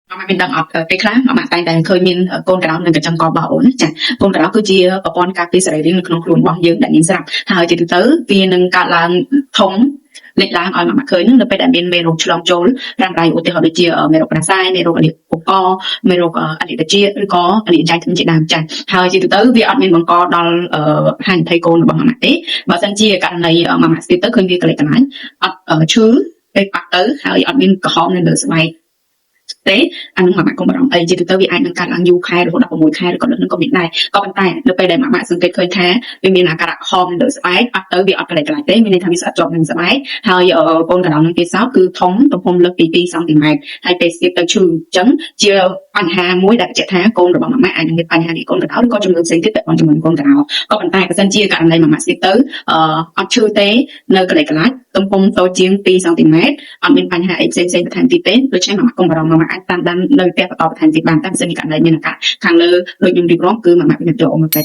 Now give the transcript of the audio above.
មកមានដឹងអត់ពេលខ្លះមកតែងតែឃើញមានកូនក្រៅនឹងកញ្ចឹងកបោអូនចាកូនក្រៅគឺជាប្រព័ន្ធការពារសរីរាង្គនៅក្នុងខ្លួនរបស់យើងដែលមានស្រាប់ហើយជាទូទៅវានឹងកើតឡើងធំលេចឡើងឲ្យមកឃើញនៅពេលដែលមានមេរោគឆ្លងចូលរាងកាយឧទាហរណ៍ដូចជាមេរោគផ្ដាសាយមេរោគអលិកកមេរោគអលិកជាឬក៏អលិកចៃធ្មេញជាដើមចាហើយជាទូទៅវាអត់មានបង្កដល់ហានិភ័យកូនរបស់ម៉ាក់ទេបើសិនជាករណីម៉ាក់ស្ទាបទៅឃើញវាកលិចកន្លែងអត់ឈឺពេលប៉ះទៅហើយអត់មានក្រហមនៅលើស្បែកទេអានោះម៉ាក់កុំបារម្ភអីជាទូទៅវាអាចនឹងកើតឡើងយូរខែរហូតដល់6ខែឬក៏ដល់នឹងក៏មានដែរក៏ប៉ុន្តែនៅពេលដែលម៉ាក់សង្កេតឃើញថាវាមានអាការៈក្រហមលើស្បែកប៉ះទៅវាអត់កន្លែងទេមានន័យថាវាស្អិតជាប់នឹងស្បែកហើយកូនកណ្ដុរនឹងគេសោតគឺធំទំហំលើសពី2សង់ទីម៉ែត្រហើយពេលស្ទាបទៅឈឺអញ្ចឹងជាបញ្ហាមួយដែលបញ្ជាក់ថាកូនរបស់ម៉ាក់អាចនឹងមានបញ្ហានេះកូនកណ្ដុរឬក៏ជំងឺផ្សេងទៀតពាក់ព័ន្ធជាមួយនឹងកូនកណ្ដុរក៏ប៉ុន្តែបើសិនជាករណីម៉ាក់ស្ទាបទៅអត់ឈឺទេនៅកន្លែងកន្លាច់ទំហំតូចជាង2សង់ទីម៉ែត្រអត់មានបញ្ហាអីផ្សេងៗបន្ថែមទៀតទេដូច្នេះម៉ាក់កុំបារម្ភម៉ាក់អាចតាមដាននៅផ្ទះបន្តបន្ថែមទៀតបានតែបើសិនជាករណីមានអាការៈខាងលើដូចខ្ញុំរៀបរាប់គឺម៉ាក់ពិនិត្យយកមកតែ